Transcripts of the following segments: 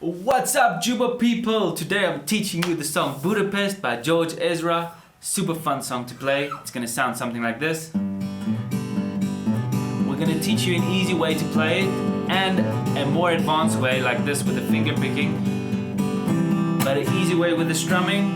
What's up, Jooba people? Today I'm teaching you the song Budapest by Ezra. Super fun song to play. It's gonna sound something like this. We're gonna teach you an easy way to play it and a more advanced way like this with the finger picking. But an easy way with the strumming.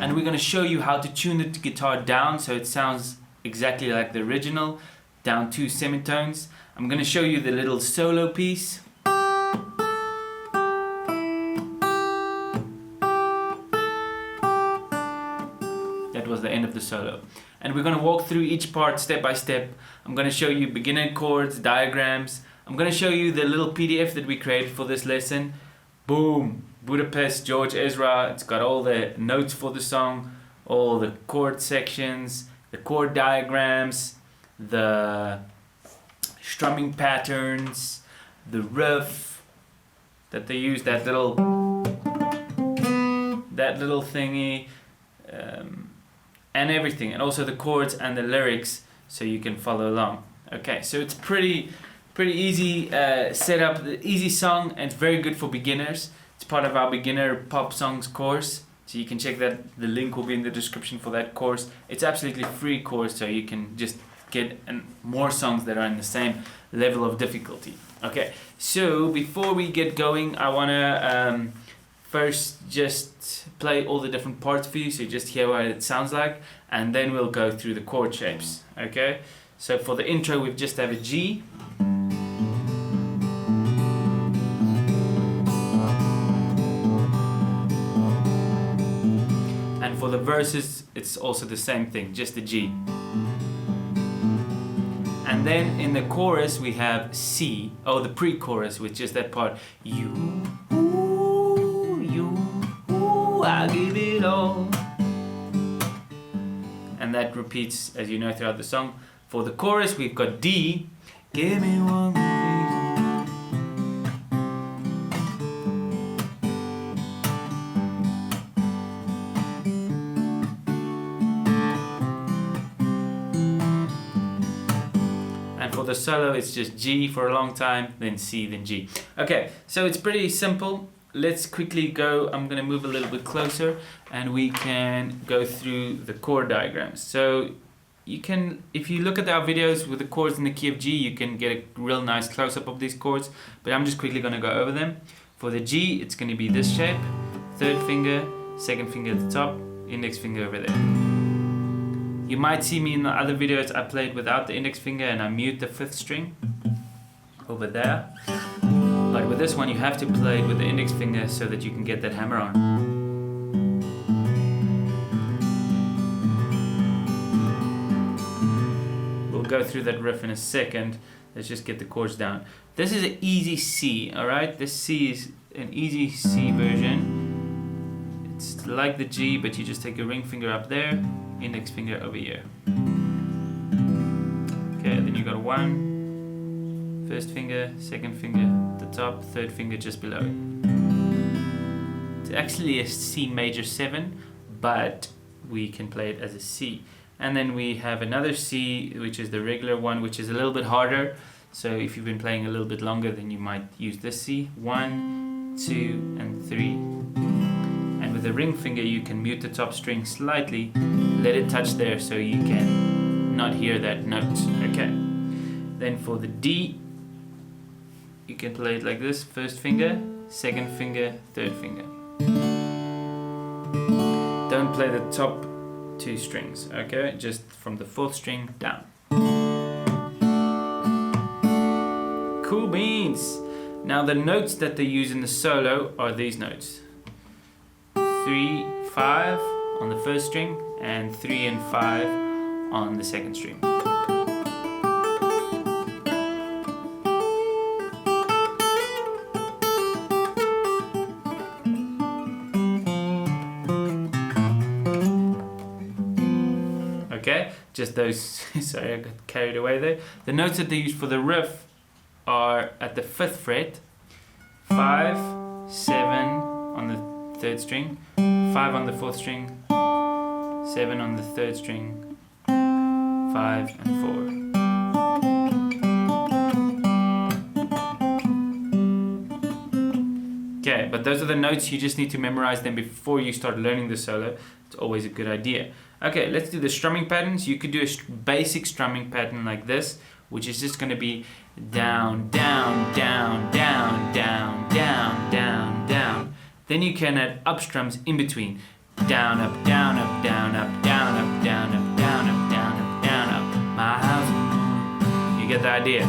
And we're gonna show you how to tune the guitar down so it sounds exactly like the original. Down 2 semitones. I'm going to show you the little solo piece. That was the end of the solo. And we're going to walk through each part step by step. I'm going to show you beginner chords, diagrams. I'm going to show you the little PDF that we created for this lesson. Boom! Budapest, Ezra. It's got all the notes for the song, all the chord sections, the chord diagrams, the strumming patterns, the riff that they use, that little thingy, and everything, and also the chords and the lyrics, so you can follow along. Okay, so it's pretty easy setup, easy song, and it's very good for beginners. It's part of our beginner pop songs course. So you can check that. The link will be in the description for that course. It's absolutely free course, so you can just get more songs that are in the same level of difficulty. Okay, so before we get going, I want to first just play all the different parts for you, so you just hear what it sounds like, and then we'll go through the chord shapes. Okay, so for the intro we just have a G. And for the verses it's also the same thing, just a G. And then in the chorus we have C, the pre-chorus, which is that part. You, I give it all. And that repeats, as you know, throughout the song. For the chorus we've got D, give me one reason. For the solo it's just G for a long time, then C, then G. Okay, so it's pretty simple. Let's quickly go. I'm going to move a little bit closer and we can go through the chord diagrams. So you can, if you look at our videos with the chords in the key of G, you can get a real nice close-up of these chords, but I'm just quickly going to go over them. For the G, it's going to be this shape, third finger, second finger at the top, index finger over there. You might see me in the other videos I played without the index finger and I mute the 5th string over there. But with this one you have to play it with the index finger so that you can get that hammer on. We'll go through that riff in a second. Let's just get the chords down. This is an easy C, alright? This C is an easy C version. It's like the G, but you just take your ring finger up there, index finger over here. Okay, then you got 1, first finger, second finger at the top, third finger just below it. It's actually a C major 7, but we can play it as a C. And then we have another C, which is the regular one, which is a little bit harder. So if you've been playing a little bit longer, then you might use this C. 1, 2, and 3. And with the ring finger you can mute the top string slightly, let it touch there so you can not hear that note. Okay. Then for the D, you can play it like this, first finger, second finger, third finger. Don't play the top 2 strings, okay? Just from the 4th string down. Cool beans! Now the notes that they use in the solo are these notes. 3, 5 on the first string and 3 and 5 on the second string. Okay, just those, sorry I got carried away there. The notes that they use for the riff are at the 5th fret, 5, 7 on the 3rd string, 5 on the 4th string, 7 on the 3rd string, 5 and 4. but those are the notes. You just need to memorize them before you start learning the solo. It's always a good idea. Okay, let's do the strumming patterns. You could do a basic strumming pattern like this, which is just going to be down, down, down, down, down, down, down, down. Then you can add up strums in between. Down, up, down, up, down, up, down, up, down, up, down, up, down, up, down, up. My house. You get the idea.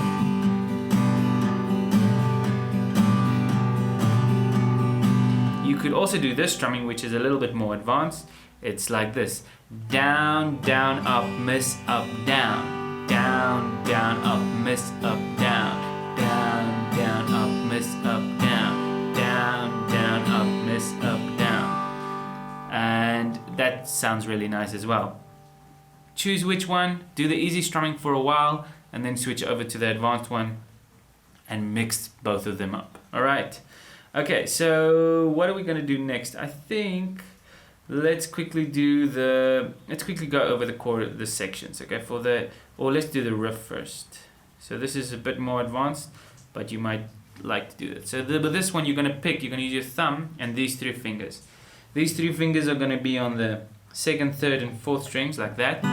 You could also do this strumming, which is a little bit more advanced. It's like this. Down, down, up, miss, up, down. Down, down, up, miss, up, down. Down, down, up, miss, up, down. Down, down, up, miss, up, down. And that sounds really nice as well. Choose which one, do the easy strumming for a while, and then switch over to the advanced one and mix both of them up. All right. Okay, so what are we going to do next? I think let's quickly go over the sections, okay? Let's do the riff first. So this is a bit more advanced, but you might like to do that. So with this one, you're going to use your thumb and these 3 fingers. These 3 fingers are going to be on the 2nd, 3rd, and 4th strings like that.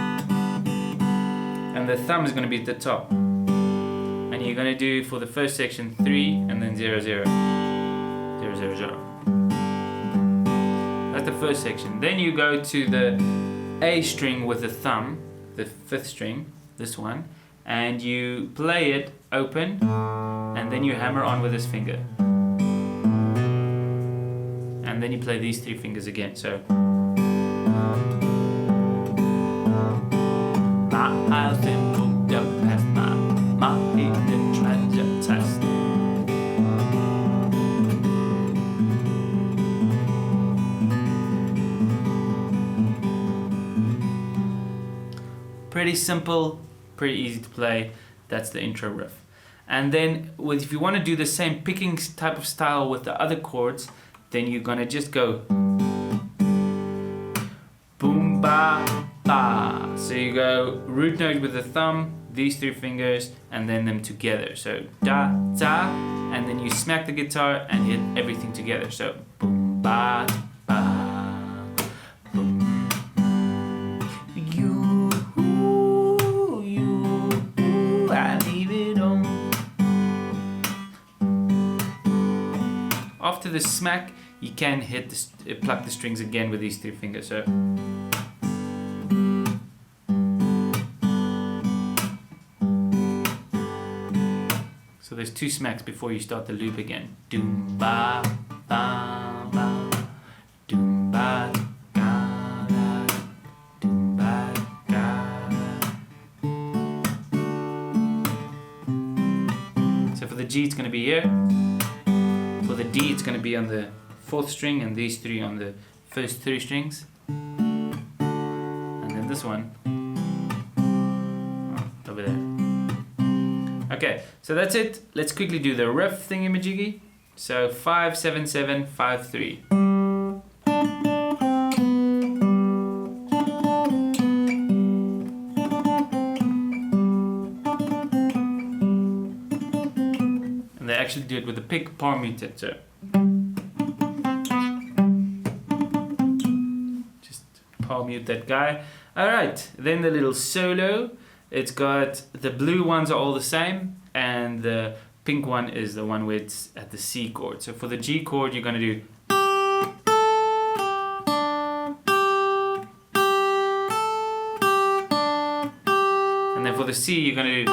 And the thumb is going to be at the top. And you're going to do for the first section 3 and then 0, 0. 0, 0, 0. That's the first section. Then you go to the A string with the thumb, the 5th string, this one, and you play it open, and then you hammer on with this finger. And then you play these 3 fingers again. So my house in Budapest, my hidden treasure chest. Pretty simple, pretty easy to play. That's the intro riff. And then if you want to do the same picking type of style with the other chords, then you're gonna just go boom ba ba. So you go root note with the thumb, these 3 fingers, and then them together. So da da, and then you smack the guitar and hit everything together. So boom ba ba boom. I leave it on. After the smack, you can pluck the strings again with these 3 fingers. So there's 2 smacks before you start the loop again. Doom ba ba ba, doom ba ga da, doom ba ga da. So for the G, it's going to be here. For the D, it's going to be on the 4th string, and these 3 on the first 3 strings. And then this one over there. Okay, so that's it. Let's quickly do the riff thingy-majiggy. So 5, 7, 7, 5, 3. And they actually do it with the pick palm muted. So just palm mute that guy. Alright, then the little solo. It's got the blue ones are all the same, and the pink one is the one where it's at the C chord. So for the G chord, you're going to do. And then for the C, you're going to do.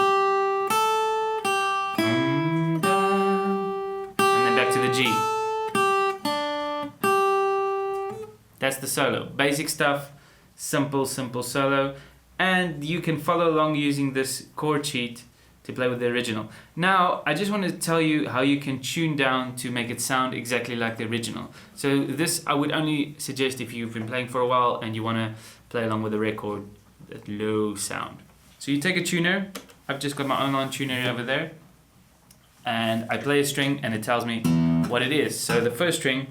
And then back to the G. That's the solo. Basic stuff, simple solo. And you can follow along using this chord sheet to play with the original. Now, I just want to tell you how you can tune down to make it sound exactly like the original. So this I would only suggest if you've been playing for a while and you want to play along with the record, that low sound. So you take a tuner. I've just got my online tuner over there. And I play a string and it tells me what it is. So the first string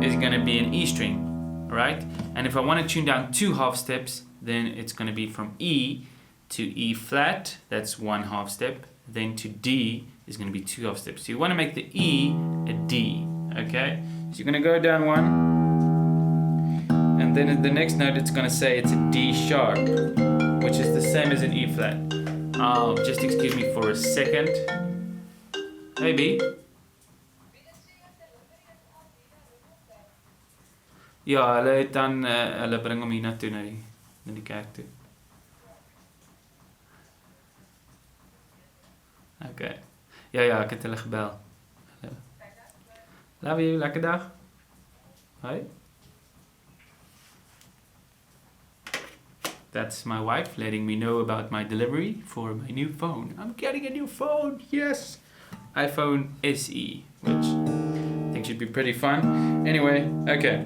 is going to be an E string, right? And if I want to tune down 2 half steps, then it's going to be from E to E flat, that's 1 half step, then to D is going to be 2 half steps. So you want to make the E a D, okay? So you're going to go down 1, and then at the next note it's going to say it's a D sharp, which is the same as an E flat. Just excuse me for a second. Hey B. Ja, hulle het dan hulle bring hom hier na toe na die kerk toe. Okay. Ja, ek het hulle gebel. Hallo. Love you, lekker dag. Hoi. That's my wife letting me know about my delivery for my new phone. I'm getting a new phone, yes! iPhone SE, which I think should be pretty fun. Anyway, okay.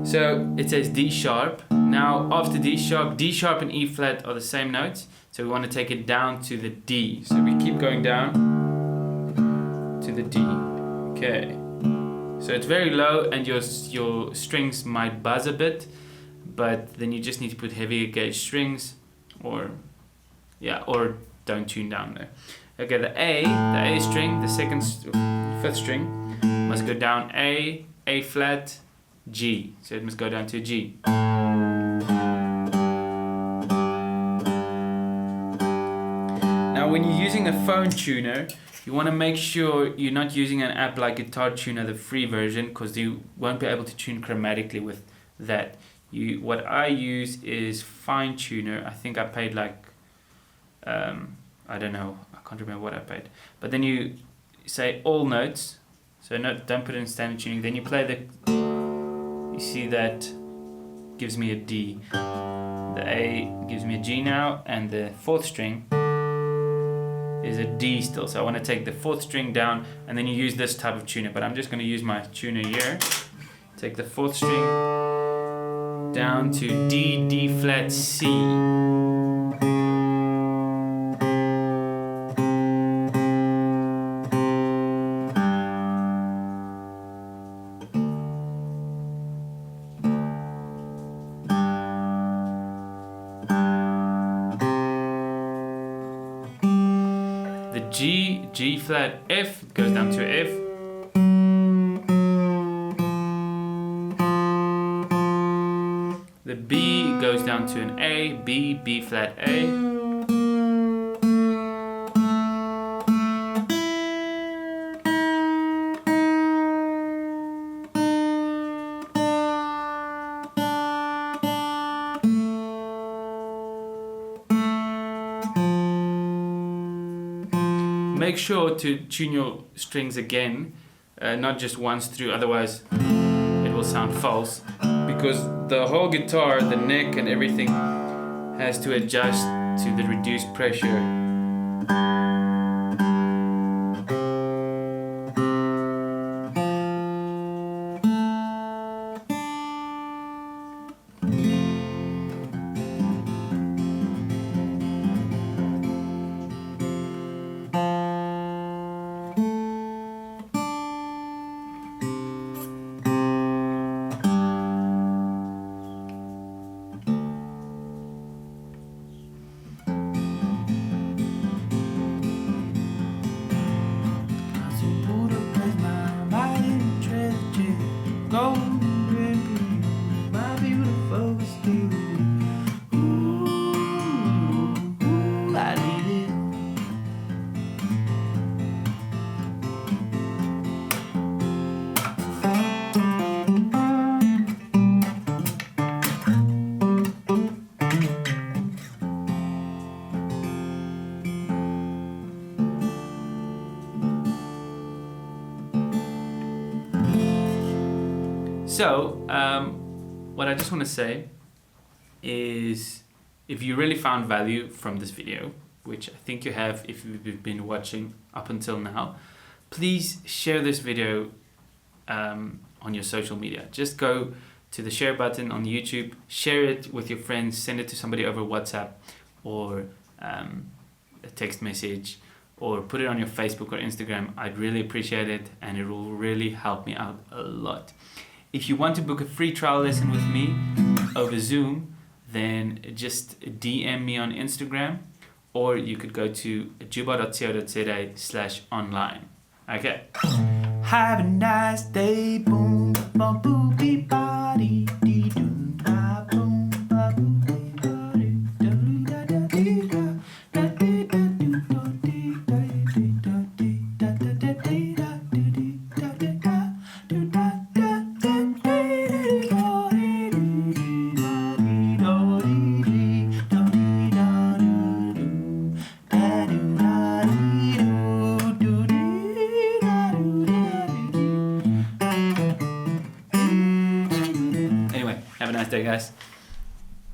So it says D sharp. Now after D sharp and E flat are the same notes. So we want to take it down to the D. So we keep going down to the D. Okay. So it's very low and your strings might buzz a bit, but then you just need to put heavier gauge strings or don't tune down there. Okay, the A string, the fifth string must go down A flat, G. So it must go down to G. Now when you're using a phone tuner, you want to make sure you're not using an app like Guitar Tuner, the free version, because you won't be able to tune chromatically with that. What I use is Fine Tuner. I think I paid like, I don't know, I can't remember what I paid. But then you say all notes, so don't put it in standard tuning. Then you play you see that gives me a D. The A gives me a G now, and the fourth string is a D still. So I want to take the fourth string down, and then you use this type of tuner. But I'm just going to use my tuner here. Take the fourth string down to D, D flat, C. The G flat, F goes down to F. The B goes down to an A, B flat, A. Make sure to tune your strings again, not just once through, otherwise it will sound false, because the whole guitar, the neck and everything has to adjust to the reduced pressure. So, what I just want to say is, if you really found value from this video, which I think you have if you've been watching up until now, please share this video on your social media. Just go to the share button on YouTube, share it with your friends, send it to somebody over WhatsApp or a text message, or put it on your Facebook or Instagram. I'd really appreciate it, and it will really help me out a lot. If you want to book a free trial lesson with me over Zoom, then just DM me on Instagram, or you could go to jooba.co.za/online. Okay. Have a nice day. Boom, boom, boom, beep, body, dee, doom, ba, boom, ba, boom, dee, body, da, da, da, dee, da, da, dee, da, doo, da, dee, da, dee, da, dee, da, da, da, dee, da, doo, dee, da, da, da, doo, da, da, da, dee, dee, da, dee, dee, da, dee, da, dee, dee, da, dee, da, doo, doo, da, doo, da, dee, doo, doo, dee, da, doo, da, doo, doo. Anyway, have a nice day, guys.